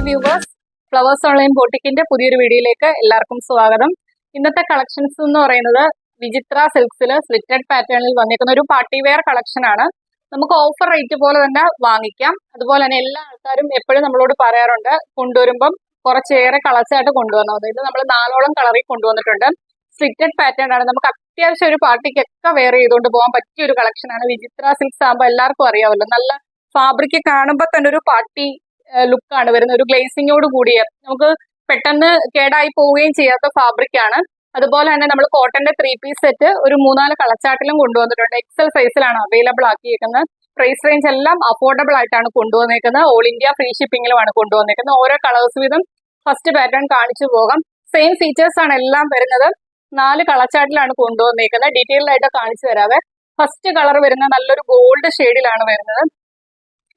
Viewers, flowers online ബോട്ടിക്കിന്റെ പുതിയൊരു വീഡിയോയിലേക്ക് എല്ലാവർക്കും സ്വാഗതം. ഇന്നത്തെ കളക്ഷൻസ് എന്ന് പറയുന്നത് വിചിത്ര സിൽക്സിൽ സ്ലിറ്റഡ് പാറ്റേണിൽ വന്നിരിക്കുന്ന ഒരു പാർട്ടി വെയർ കളക്ഷൻ ആണ്. നമുക്ക് ഓഫർ റേറ്റ് പോലെ തന്നെ വാങ്ങിക്കാം. അതുപോലെ തന്നെ എല്ലാ ആൾക്കാരും എപ്പോഴും നമ്മളോട് പറയാറുണ്ട്, കൊണ്ടുവരുമ്പം കുറച്ചേറെ കളേഴ്സായിട്ട് കൊണ്ടുവന്നു. അതായത് നമ്മൾ 4ഓളം കളറിൽ കൊണ്ടുവന്നിട്ടുണ്ട്. സ്ലിറ്റഡ് പാറ്റേൺ ആണ്, നമുക്ക് അത്യാവശ്യം ഒരു പാർട്ടിക്കൊക്കെ വെയർ ചെയ്തുകൊണ്ട് പോകാൻ പറ്റിയ ഒരു കളക്ഷൻ ആണ്. വിചിത്ര സിൽക്സ് ആകുമ്പോൾ എല്ലാവർക്കും അറിയാമല്ലോ, നല്ല ഫാബ്രിക് കാണുമ്പോൾ തന്നെ ഒരു പാർട്ടി ലുക്കാണ് വരുന്നത്. ഒരു ഗ്ലേസിങ്ങോട് കൂടിയ, നമുക്ക് പെട്ടെന്ന് കേടായി പോവുകയും ചെയ്യാത്ത ഫാബ്രിക് ആണ്. അതുപോലെ തന്നെ നമ്മൾ കോട്ടന്റെ 3 പീസ് സെറ്റ് ഒരു 3-4 കളച്ചാട്ടിലും കൊണ്ടുവന്നിട്ടുണ്ട്. എക്സൽ സൈസിലാണ് അവൈലബിൾ ആക്കിയിരിക്കുന്നത്. പ്രൈസ് റേഞ്ച് എല്ലാം അഫോർഡബിൾ ആയിട്ടാണ് കൊണ്ടുവന്നേക്കുന്നത്. ഓൾ ഇന്ത്യ ഫ്രീ ഷിപ്പിംഗിലുമാണ് കൊണ്ടുവന്നേക്കുന്നത്. ഓരോ കളേഴ്സ് വീതം ഫസ്റ്റ് പാറ്റേൺ കാണിച്ചു പോകാം. സെയിം ഫീച്ചേഴ്സ് ആണ് എല്ലാം വരുന്നത്. 4 കളച്ചാട്ടിലാണ് കൊണ്ടുവന്നേക്കുന്നത്. ഡീറ്റെയിൽഡ് ആയിട്ട് കാണിച്ചു തരാവേ. ഫസ്റ്റ് കളർ വരുന്നത് നല്ലൊരു ഗോൾഡ് ഷെയ്ഡിലാണ് വരുന്നത്.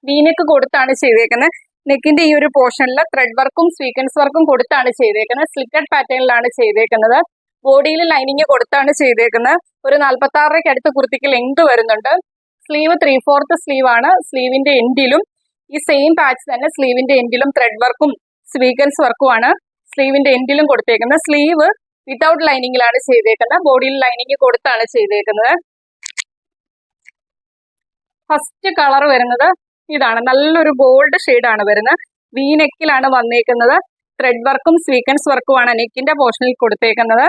വീനെക്ക് കൊടുത്താണ് ചെയ്തേക്കുന്നത്. നെക്കിന്റെ ഈ ഒരു പോർഷനിൽ ത്രെഡ് വർക്കും സ്വീക്വൻസ് വർക്കും കൊടുത്താണ് ചെയ്തേക്കുന്നത്. സ്ലിറ്റഡ് പാറ്റേണിലാണ് ചെയ്തേക്കുന്നത്. ബോഡിയിൽ ലൈനിങ് കൊടുത്താണ് ചെയ്തേക്കുന്നത്. ഒരു 46 അടുത്ത് കുർത്തിക്ക് ലെങ്ത് വരുന്നുണ്ട്. സ്ലീവ് 3/4 സ്ലീവ് ആണ്. സ്ലീവിന്റെ എൻഡിലും ഈ സെയിം പാച്ച് തന്നെ സ്ലീവിന്റെ എൻഡിലും ത്രെഡ് വർക്കും സ്വീക്വൻസ് വർക്കും ആണ് സ്ലീവിന്റെ എൻഡിലും കൊടുത്തേക്കുന്നത്. സ്ലീവ് വിതൗട്ട് ലൈനിങ്ങിലാണ് ചെയ്തേക്കുന്നത്. ബോഡിയിൽ ലൈനിങ് കൊടുത്താണ് ചെയ്തേക്കുന്നത്. ഫസ്റ്റ് കളർ വരുന്നത് ഇതാണ്, നല്ലൊരു ഗോൾഡ് ഷെയ്ഡാണ് വരുന്നത്. വി നെക്കിലാണ് വന്നേക്കുന്നത്. ത്രെഡ് വർക്കും സ്വീക്വൻസ് വർക്കും ആണ് നെക്കിന്റെ പോർഷനിൽ കൊടുത്തേക്കുന്നത്.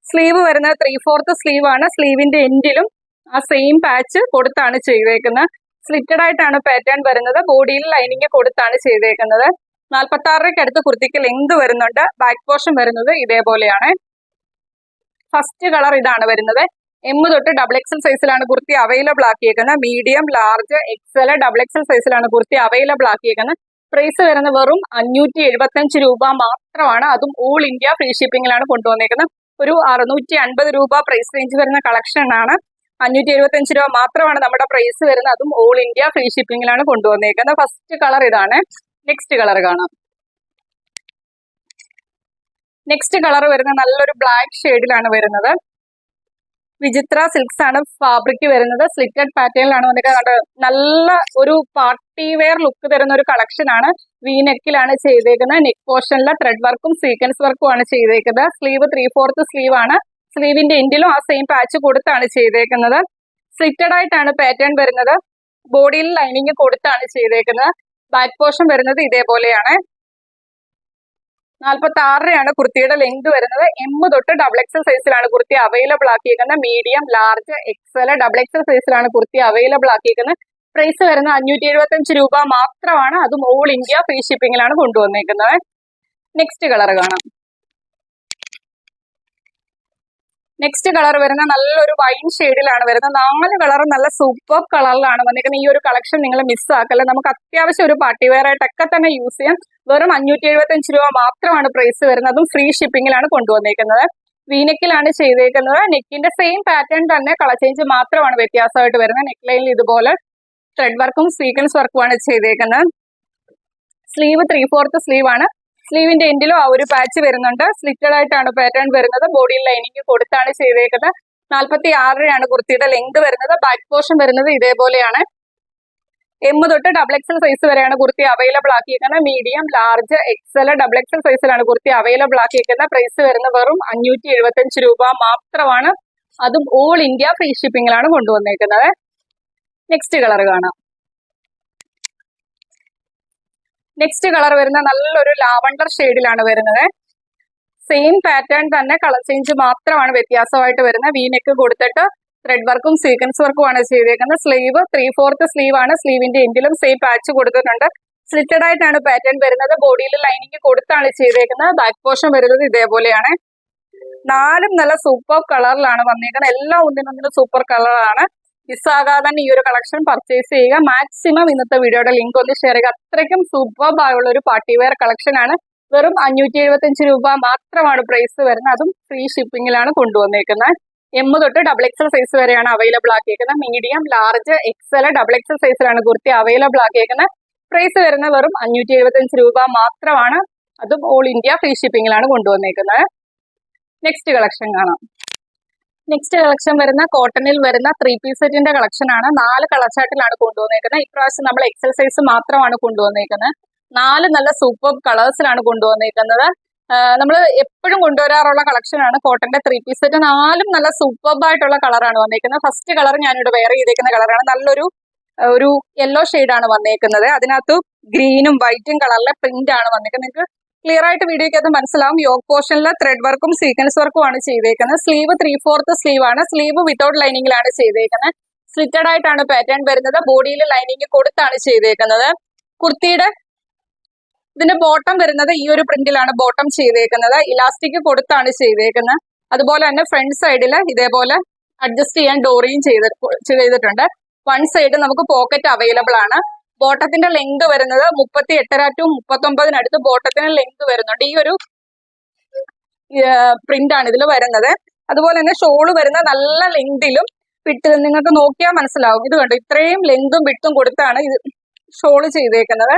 സ്ലീവ് വരുന്നത് 3/4 സ്ലീവ് ആണ്. സ്ലീവിന്റെ എൻഡിലും ആ സെയിം പാച്ച് കൊടുത്താണ് ചെയ്തേക്കുന്നത്. സ്ലിറ്റഡ് ആയിട്ടാണ് പാറ്റേൺ വരുന്നത്. ബോഡിയിൽ ലൈനിങ് കൊടുത്താണ് ചെയ്തേക്കുന്നത്. 46 അടുത്ത് കുർത്തിക്ക് ലെങ്ത് വരുന്നുണ്ട്. ബാക്ക് പോർഷൻ വരുന്നത് ഇതേപോലെയാണ്. ഫസ്റ്റ് കളർ ഇതാണ് വരുന്നത്. M തൊട്ട് XXL സൈസിലാണ് കുർത്തി അവൈലബിൾ ആക്കിയേക്കുന്നത്. മീഡിയം, ലാർജ്, XL, XXL സൈസിലാണ് കുർത്തി അവൈലബിൾ ആക്കിയേക്കുന്നത്. പ്രൈസ് വരുന്നത് വെറും 575 രൂപ മാത്രമാണ്. അതും ഓൾ ഇന്ത്യ ഫ്രീ ഷിപ്പിംഗിലാണ് കൊണ്ടുവന്നേക്കുന്നത്. ഒരു 650 രൂപ പ്രൈസ് റേഞ്ച് വരുന്ന കളക്ഷൻ ആണ്. 575 രൂപ മാത്രമാണ് നമ്മുടെ പ്രൈസ് വരുന്നത്. അതും ഓൾ ഇന്ത്യ ഫ്രീ ഷിപ്പിംഗിലാണ് കൊണ്ടുവന്നേക്കുന്നത്. ഫസ്റ്റ് കളർ ഇതാണ്. നെക്സ്റ്റ് കളർ കാണാം. നെക്സ്റ്റ് കളർ വരുന്നത് നല്ലൊരു ബ്ലാക്ക് ഷെയ്ഡിലാണ് വരുന്നത്. വിചിത്ര സിൽക്സ് ആണ് ഫാബ്രിക് വരുന്നത്. സ്ലിറ്റഡ് പാറ്റേണിലാണ് വന്നിട്ട് നല്ല ഒരു പാർട്ടി വെയർ ലുക്ക് തരുന്ന ഒരു കളക്ഷൻ ആണ്. വി നെക്കിലാണ് ചെയ്തേക്കുന്നത്. നെക്ക് പോർഷനിലെ ത്രെഡ് വർക്കും സ്വീക്വൻസ് വർക്കും ആണ് ചെയ്തേക്കുന്നത്. സ്ലീവ് 3/4 സ്ലീവ് ആണ്. സ്ലീവിന്റെ എൻഡിലും ആ സെയിം പാച്ച് കൊടുത്താണ് ചെയ്തേക്കുന്നത്. സ്ലിറ്റഡ് ആയിട്ടാണ് പാറ്റേൺ വരുന്നത്. ബോഡിയിൽ ലൈനിങ് കൊടുത്താണ് ചെയ്തേക്കുന്നത്. ബാക്ക് പോർഷൻ വരുന്നത് ഇതേപോലെയാണ്. 46 കുർത്തിയുടെ ലെങ്ത് വരുന്നത്. M തൊട്ട് XXL സൈസിലാണ് കുർത്തി അവൈലബിൾ ആക്കിയിരിക്കുന്നത്. മീഡിയം, ലാർജ്, XL, XXL സൈസിലാണ് കുർത്തി അവൈലബിൾ ആക്കിയിരിക്കുന്നത്. പ്രൈസ് വരുന്നത് 575 രൂപ മാത്രമാണ്. അതും ഓൾ ഇന്ത്യ ഫ്രീ ഷിപ്പിംഗിലാണ് കൊണ്ടുവന്നേക്കുന്നത്. നെക്സ്റ്റ് കളർ കാണാം. നെക്സ്റ്റ് കളർ വരുന്ന നല്ലൊരു വൈൻ ഷെയ്ഡിലാണ് വരുന്നത്. 4 കളർ നല്ല സൂപ്പർ കളറിലാണ് വന്നിരിക്കുന്നത്. ഈ ഒരു കളക്ഷൻ നിങ്ങൾ മിസ്സാക്കല്ല. നമുക്ക് അത്യാവശ്യം ഒരു പാർട്ടി വെയർ ആയിട്ടൊക്കെ തന്നെ യൂസ് ചെയ്യാം. വെറും 575 രൂപ മാത്രമാണ് പ്രൈസ് വരുന്നത്. അതും ഫ്രീ ഷിപ്പിംഗിലാണ് കൊണ്ടുവന്നേക്കുന്നത്. വീനെക്കിലാണ് ചെയ്തേക്കുന്നത്. നെക്കിന്റെ സെയിം പാറ്റേൺ തന്നെ, കളർ ചേഞ്ച് മാത്രമാണ് വ്യത്യാസമായിട്ട് വരുന്നത്. നെക്ക് ലൈനിൽ ഇതുപോലെ ത്രെഡ് വർക്കും സ്വീക്വൻസ് വർക്കും ആണ് ചെയ്തേക്കുന്നത്. സ്ലീവ് 3/4 സ്ലീവ് ആണ്. സ്ലീവിന്റെ എൻഡിലും ആ ഒരു പാച്ച് വരുന്നുണ്ട്. സ്ലിറ്റഡ് ആയിട്ടാണ് പാറ്റേൺ വരുന്നത്. ബോഡിയിൽ ലൈനിങ് കൊടുത്താണ് ചെയ്തേക്കുന്നത്. 46 കുർത്തിയുടെ ലെങ്ത് വരുന്നത്. ബാക്ക് പോർഷൻ വരുന്നത് ഇതേപോലെയാണ്. M തൊട്ട് XXL സൈസ് വരെയാണ് കുർത്തി അവൈലബിൾ ആക്കിയിരിക്കുന്നത്. മീഡിയം, ലാർജ്, XL, XXL സൈസിലാണ് കുർത്തി അവൈലബിൾ ആക്കിയിരിക്കുന്നത്. പ്രൈസ് വരുന്നത് വെറും 575 രൂപ മാത്രമാണ്. അതും ഓൾ ഇന്ത്യ ഫ്രീ ഷിപ്പിംഗിലാണ് കൊണ്ടുവന്നേക്കുന്നത്. നെക്സ്റ്റ് കളർ കാണാം. നെക്സ്റ്റ് കളർ വരുന്ന നല്ലൊരു ലാവണ്ടർ ഷെയ്ഡിലാണ് വരുന്നത്. സെയിം പാറ്റേൺ തന്നെ, കളർ ചേഞ്ച് മാത്രമാണ് വ്യത്യാസമായിട്ട് വരുന്നത്. വി നെക്ക് കൊടുത്തിട്ട് ത്രെഡ് വർക്കും സീക്വൻസ് വർക്കും ആണ് ചെയ്തേക്കുന്നത്. സ്ലീവ് 3/4 സ്ലീവ് ആണ്. സ്ലീവിന്റെ എൻഡിലും സെയിം പാച്ച് കൊടുത്തിട്ടുണ്ട്. സ്ലിറ്റഡ് ആയിട്ടാണ് പാറ്റേൺ വരുന്നത്. ബോഡിയിൽ ലൈനിങ് കൊടുത്താണ് ചെയ്തേക്കുന്നത്. ബാക്ക് പോർഷൻ വരുന്നത് ഇതേപോലെയാണ്. 4 നല്ല സൂപ്പർ കളറിലാണ് വന്നേക്കുന്നത്. എല്ലാം ഒന്നിനൊന്നിനും സൂപ്പർ കളറാണ്. മിസ്സാകാതെ തന്നെ ഈ ഒരു കളക്ഷൻ പർച്ചേസ് ചെയ്യുക. മാക്സിമം ഇന്നത്തെ വീഡിയോയുടെ ലിങ്ക് ഒന്ന് ഷെയർ ചെയ്യുക. അത്രയ്ക്കും സൂപ്പർ ആയുള്ള ഒരു പാർട്ടി വെയർ കളക്ഷൻ ആണ്. വെറും 575 രൂപ മാത്രമാണ് പ്രൈസ് വരുന്നത്. അതും ഫ്രീ ഷിപ്പിംഗിലാണ് കൊണ്ടുവന്നേക്കുന്നത്. M തൊട്ട് XXL സൈസ് വരെയാണ് അവൈലബിൾ ആക്കിയിരിക്കുന്നത്. മീഡിയം, ലാർജ്, XL, XXL സൈസിലാണ് കുർത്തി അവൈലബിൾ ആക്കിയിരിക്കുന്നത്. പ്രൈസ് വരുന്നത് വെറും 575 രൂപ മാത്രമാണ്. അതും ഓൾ ഇന്ത്യ ഫ്രീ ഷിപ്പിംഗിലാണ് കൊണ്ടുവന്നേക്കുന്നത്. നെക്സ്റ്റ് കളക്ഷൻ കാണാം. നെക്സ്റ്റ് കളക്ഷൻ വരുന്ന കോട്ടണിൽ വരുന്ന 3 പീസ് സെറ്റിന്റെ കളക്ഷൻ ആണ്. 4 കളർ ചാർട്ടിലാണ് കൊണ്ടുവന്നേക്കുന്നത്. ഇപ്രാവശ്യം നമ്മൾ XL സൈസ് മാത്രമാണ് കൊണ്ടുവന്നേക്കുന്നത്. 4 നല്ല സൂപ്പർ കളേഴ്സിലാണ് കൊണ്ടുവന്നേക്കുന്നത്. നമ്മൾ എപ്പോഴും കൊണ്ടുവരാറുള്ള കളക്ഷനാണ് കോട്ടന്റെ 3 പീസ് സെറ്റ്. 4ഉം നല്ല സൂപ്പർബ് ആയിട്ടുള്ള കളറാണ് വന്നേക്കുന്നത്. ഫസ്റ്റ് കളർ ഞാനിവിടെ വെയർ ചെയ്തേക്കുന്ന കളറാണ്. നല്ലൊരു ഒരു യെല്ലോ ആണ് വന്നേക്കുന്നത്. അതിനകത്ത് ഗ്രീനും വൈറ്റും കളറിലെ പ്രിന്റ് ആണ് വന്നേക്കുന്നത്. നിങ്ങൾക്ക് ക്ലിയർ ആയിട്ട് വീഡിയോക്കകത്ത് മനസ്സിലാവും. യോക്ക് പോർഷനിൽ ത്രെഡ് വർക്കും സീക്വൻസ് വർക്കും ആണ് ചെയ്തേക്കുന്നത്. സ്ലീവ് 3/4 സ്ലീവ് ആണ്. സ്ലീവ് വിത്തൗട്ട് ലൈനിങ്ങിലാണ് ചെയ്തേക്കുന്നത്. സ്ലിറ്റഡ് ആയിട്ടാണ് പാറ്റേൺ വരുന്നത്. ബോഡിയിൽ ലൈനിങ് കൊടുത്താണ് ചെയ്തേക്കുന്നത്. കുർത്തിയുടെ ഇതിന്റെ ബോട്ടം വരുന്നത് ഈ ഒരു പ്രിന്റിലാണ് ബോട്ടം ചെയ്തേക്കുന്നത്. ഇലാസ്റ്റിക് കൊടുത്താണ് ചെയ്തേക്കുന്നത്. അതുപോലെ തന്നെ ഫ്രണ്ട് സൈഡിൽ ഇതേപോലെ അഡ്ജസ്റ്റ് ചെയ്യാൻ ഡോറിയും ചെയ്തിട്ടുണ്ട്. വൺ സൈഡ് നമുക്ക് പോക്കറ്റ് അവൈലബിൾ ആണ്. ബോട്ടത്തിന്റെ ലെങ്ത് വരുന്നത് 38.5 to 39 ബോട്ടത്തിന് ലെങ്ത് വരുന്നുണ്ട്. ഈ ഒരു പ്രിന്റ് ആണ് ഇതിൽ വരുന്നത്. അതുപോലെ തന്നെ ഷോള് വരുന്ന നല്ല ലെങ്തിലും വിട്ട് നിങ്ങൾക്ക് നോക്കിയാൽ മനസ്സിലാവും. ഇത് കണ്ടോ, ഇത്രയും ലെങ്തും വിട്ടും കൊടുത്താണ് ഇത് ഷോള് ചെയ്തേക്കുന്നത്.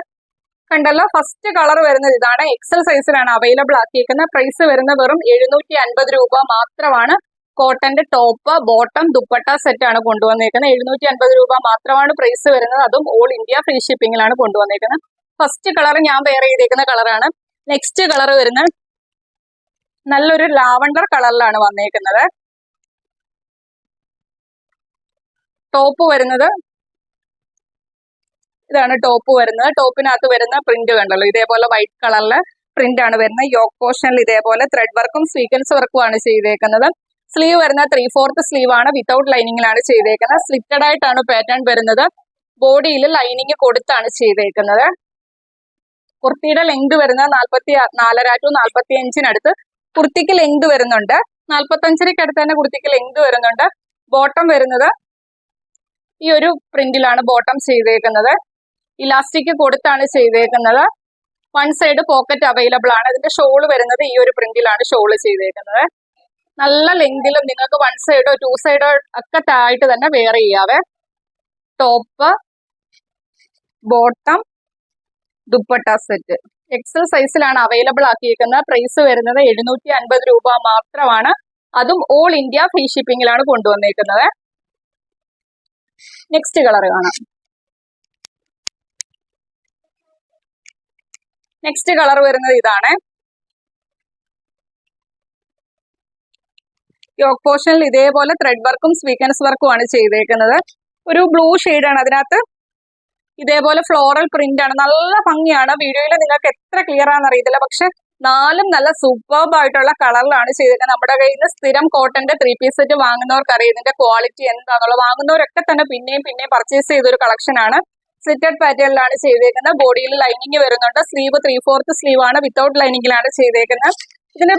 കണ്ടല്ലോ, ഫസ്റ്റ് കളർ വരുന്നത് ഇതാണ്. എക്സൽ സൈസിലാണ് അവൈലബിൾ ആക്കിയേക്കുന്നത്. പ്രൈസ് വരുന്ന വെറും 750 രൂപ മാത്രമാണ്. കോട്ടന്റെ ടോപ്പ് ബോട്ടം ദുപ്പട്ട സെറ്റ് ആണ് കൊണ്ടുവന്നേക്കുന്നത്. 750 രൂപ മാത്രമാണ് പ്രൈസ് വരുന്നത്. അതും ഓൾ ഇന്ത്യ ഫ്രീ ഷിപ്പിംഗിലാണ് കൊണ്ടുവന്നേക്കുന്നത്. ഫസ്റ്റ് കളർ ഞാൻ വെയർ ചെയ്തേക്കുന്ന കളറാണ്. നെക്സ്റ്റ് കളർ വരുന്നത് നല്ലൊരു ലാവണ്ടർ കളറിലാണ് വന്നേക്കുന്നത്. ടോപ്പ് വരുന്നത് ഇതാണ്. ടോപ്പ് വരുന്നത്, ടോപ്പിനകത്ത് വരുന്ന പ്രിന്റ് കണ്ടല്ലോ, ഇതേപോലെ വൈറ്റ് കളറിലെ പ്രിന്റ് ആണ് വരുന്നത്. യോക്ക് പോർഷനിൽ ഇതേപോലെ ത്രെഡ് വർക്കും സീക്വൻസ് വർക്കും ആണ് ചെയ്തേക്കുന്നത്. സ്ലീവ് വരുന്ന 3/4 സ്ലീവ് ആണ്. വിത്തൗട്ട് ലൈനിങ്ങിലാണ് ചെയ്തേക്കുന്നത്. സ്ലിറ്റഡ് ആയിട്ടാണ് പാറ്റേൺ വരുന്നത്. ബോഡിയിൽ ലൈനിങ് കൊടുത്താണ് ചെയ്തേക്കുന്നത്. കുർത്തിയുടെ ലെങ്ത് വരുന്നത് 44.5 to 45 കുർത്തിക്ക് ലെങ്ത് വരുന്നുണ്ട്. 45 തന്നെ കുർത്തിക്ക് ലെങ്ത് വരുന്നുണ്ട്. ബോട്ടം വരുന്നത് ഈ ഒരു പ്രിന്റിലാണ് ബോട്ടം ചെയ്തേക്കുന്നത്. ഇലാസ്റ്റിക് കൊടുത്താണ് ചെയ്തേക്കുന്നത്. വൺ സൈഡ് പോക്കറ്റ് അവൈലബിൾ ആണ്. ഇതിന്റെ ഷോള് വരുന്നത് ഈ ഒരു പ്രിന്റിലാണ് ഷോള് ചെയ്തേക്കുന്നത്. നല്ല ലെങ്തിലും നിങ്ങൾക്ക് വൺ സൈഡോ 2 സൈഡോ ഒക്കെ ആയിട്ട് തന്നെ വെയർ ചെയ്യാവേ. Top bottom dupatta set XL സൈസിലാണ് അവൈലബിൾ ആക്കിയിരിക്കുന്നത്. പ്രൈസ് വരുന്നത് 750 രൂപ മാത്രമാണ്. അതും ഓൾ ഇന്ത്യ ഫ്രീ ഷിപ്പിംഗിലാണ് കൊണ്ടുവന്നേക്കുന്നത്. നെക്സ്റ്റ് കളർ കാണാം. നെക്സ്റ്റ് കളർ വരുന്നത് ഇതാണ്. യോക്ക് പോർഷനിൽ ഇതേപോലെ ത്രെഡ് വർക്കും സ്വീക്വൻസ് വർക്കും ആണ് ചെയ്തേക്കുന്നത്. ഒരു ബ്ലൂ ആണ്. അതിനകത്ത് ഇതേപോലെ ഫ്ലോറൽ പ്രിന്റ് ആണ്. നല്ല ഭംഗിയാണ്. വീഡിയോയിൽ നിങ്ങൾക്ക് എത്ര ക്ലിയർ ആണെന്ന് അറിയത്തില്ല, പക്ഷെ 4ഉം നല്ല സൂപ്പർബ് ആയിട്ടുള്ള കളറിലാണ് ചെയ്തേക്കുന്നത്. നമ്മുടെ കയ്യിൽ നിന്ന് സ്ഥിരം കോട്ടന്റെ 3 പീസ് സെറ്റ് വാങ്ങുന്നവർക്ക് അറിയാം ഇതിന്റെ ക്വാളിറ്റി എന്താണെന്നുള്ളത്. വാങ്ങുന്നവരൊക്കെ തന്നെ പിന്നെയും പർച്ചേസ് ചെയ്തൊരു കളക്ഷൻ ആണ്. സ്ലിറ്റഡ് പാറ്റേണിലാണ് ചെയ്തേക്കുന്നത്. ബോഡിയിൽ ലൈനിങ് വരുന്നുണ്ട്. സ്ലീവ് 3/4 സ്ലീവ് ആണ്. വിത്തൗട്ട് ലൈനിങ്ങിലാണ് ചെയ്തേക്കുന്നത്. ഇതിന്റെ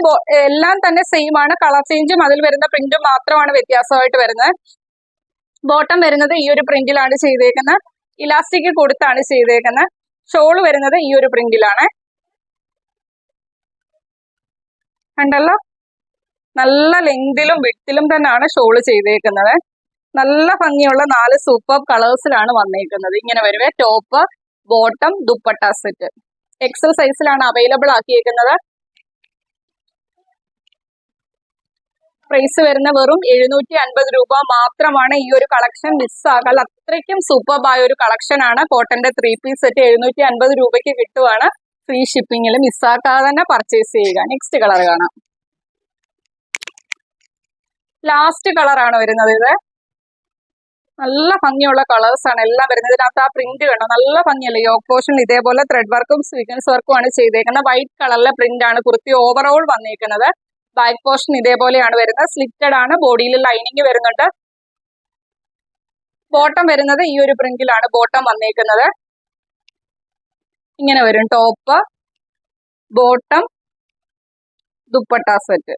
എല്ലാം തന്നെ സെയിം ആണ്. കളർ ചേഞ്ചും അതിൽ വരുന്ന പ്രിന്റും മാത്രമാണ് വ്യത്യാസമായിട്ട് വരുന്നത്. ബോട്ടം വരുന്നത് ഈ ഒരു പ്രിന്റിലാണ് ചെയ്തേക്കുന്നത്. ഇലാസ്റ്റിക് കൊടുത്താണ് ചെയ്തേക്കുന്നത്. ഷോൾ വരുന്നത് ഈ ഒരു പ്രിന്റിലാണ്. കണ്ടല്ലോ, നല്ല ലെങ്തിലും വിട്ടിലും തന്നെയാണ് ഷോള് ചെയ്തേക്കുന്നത്. നല്ല ഭംഗിയുള്ള 4 സൂപ്പർ കളേഴ്സിലാണ് വന്നേക്കുന്നത്. ഇങ്ങനെ വരുവേ. Top bottom dupatta set XL സൈസിലാണ് അവൈലബിൾ ആക്കിയേക്കുന്നത്. പ്രൈസ് വരുന്ന വെറും 750 രൂപ മാത്രമാണ്. ഈ ഒരു കളക്ഷൻ മിസ്സാകാൻ അത്രയ്ക്കും സൂപ്പർബായ ഒരു കളക്ഷൻ ആണ്. കോട്ടന്റെ 3 പീസ് സെറ്റ് 750 രൂപയ്ക്ക് കിട്ടുവാണ്. ഫ്രീ ഷിപ്പിംഗിൽ മിസ്സാക്കാതെ തന്നെ പർച്ചേസ് ചെയ്യുക. നെക്സ്റ്റ് കളർ കാണാം. ലാസ്റ്റ് കളറാണ് വരുന്നത്. ഇത് നല്ല ഭംഗിയുള്ള കളേഴ്സ് ആണ് എല്ലാം വരുന്നത്. ഇതിനകത്ത് ആ പ്രിന്റ് കണ്ടോ, നല്ല ഭംഗിയല്ലേ. യോക്ക് പോർഷൻ ഇതേപോലെ ത്രെഡ് വർക്കും സ്വീക്വൻസ് വർക്കും ആണ് ചെയ്തേക്കുന്നത്. വൈറ്റ് കളറിലെ പ്രിന്റ് ആണ് കുർത്തി ഓവറോൾ വന്നേക്കുന്നത്. ബാക്ക് പോർഷൻ ഇതേപോലെയാണ് വരുന്നത്. സ്ലിറ്റഡ് ആണ്. ബോഡിയിൽ ലൈനിങ് വരുന്നുണ്ട്. ബോട്ടം വരുന്നത് ഈ ഒരു പ്രിന്റിലാണ് ബോട്ടം വന്നേക്കുന്നത്. ഇങ്ങനെ വരും. ടോപ്പ് ബോട്ടം ദുപ്പട്ട സെറ്റ്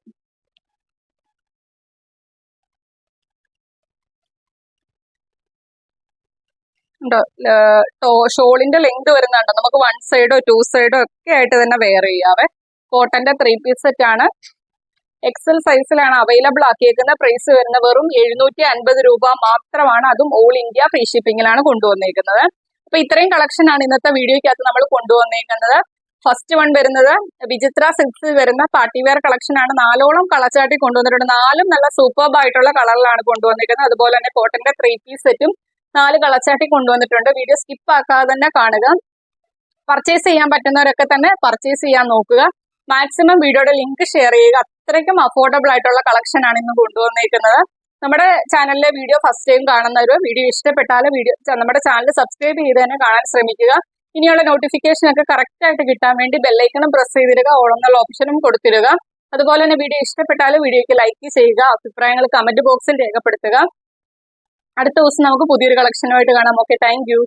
ഷോളിന്റെ ലെങ്ത് വരുന്നുണ്ട്. നമുക്ക് 1 സൈഡോ 2 സൈഡോ ഒക്കെ ആയിട്ട് തന്നെ വെയർ ചെയ്യാവേ. കോട്ടന്റെ 3 പീസ് സെറ്റ് ആണ്. എക്സൽ സൈസിലാണ് അവൈലബിൾ ആക്കിയേക്കുന്നത്. പ്രൈസ് വരുന്ന വെറും 750 രൂപ മാത്രമാണ്. അതും ഓൾ ഇന്ത്യ ഫ്രീ ഷിപ്പിംഗിലാണ് കൊണ്ടുവന്നേക്കുന്നത്. അപ്പൊ ഇത്രയും കളക്ഷൻ ആണ് ഇന്നത്തെ വീഡിയോയ്ക്കകത്ത് നമ്മൾ കൊണ്ടുവന്നേക്കുന്നത്. ഫസ്റ്റ് വൺ വരുന്നത് വിചിത്ര സിൽക്സിൽ വരുന്ന പാർട്ടി വെയർ കളക്ഷൻ ആണ്. 4ഓളം കളർ ചാർട്ടി കൊണ്ടുവന്നിട്ടുണ്ട്. 4ഉം നല്ല സൂപ്പർബ് ആയിട്ടുള്ള കളറിലാണ് കൊണ്ടുവന്നിരിക്കുന്നത്. അതുപോലെ തന്നെ കോട്ടന്റെ 3 പീസ് സെറ്റും 4 കളർ ചാർട്ടി കൊണ്ടുവന്നിട്ടുണ്ട്. വീഡിയോ സ്കിപ്പ് ആക്കാതെ തന്നെ കാണുക. പർച്ചേസ് ചെയ്യാൻ പറ്റുന്നവരൊക്കെ തന്നെ പർച്ചേസ് ചെയ്യാൻ നോക്കുക. മാക്സിമം വീഡിയോയുടെ ലിങ്ക് ഷെയർ ചെയ്യുക. അത്രയ്ക്കും അഫോർഡബിൾ ആയിട്ടുള്ള കളക്ഷൻ ആണ് ഇന്ന് കൊണ്ടുവന്നിരിക്കുന്നത്. നമ്മുടെ ചാനലിലെ വീഡിയോ ഫസ്റ്റ് ടൈം കാണുന്നവരോ വീഡിയോ ഇഷ്ടപ്പെട്ടാൽ നമ്മുടെ ചാനൽ സബ്സ്ക്രൈബ് ചെയ്ത് തന്നെ കാണാൻ ശ്രമിക്കുക. ഇനിയുള്ള നോട്ടിഫിക്കേഷൻ ഒക്കെ കറക്റ്റ് ആയിട്ട് കിട്ടാൻ വേണ്ടി ബെല്ലൈക്കണും പ്രസ് ചെയ്തിടുക, ഓൾ എന്നുള്ള ഓപ്ഷനും കൊടുത്തിടുക. അതുപോലെ തന്നെ വീഡിയോ ഇഷ്ടപ്പെട്ടാൽ വീഡിയോയ്ക്ക് ലൈക്ക് ചെയ്യുക, അഭിപ്രായങ്ങൾ കമന്റ് ബോക്സിൽ രേഖപ്പെടുത്തുക. അടുത്ത ദിവസം നമുക്ക് പുതിയൊരു കളക്ഷനുമായിട്ട് കാണാം. Okay, thank you.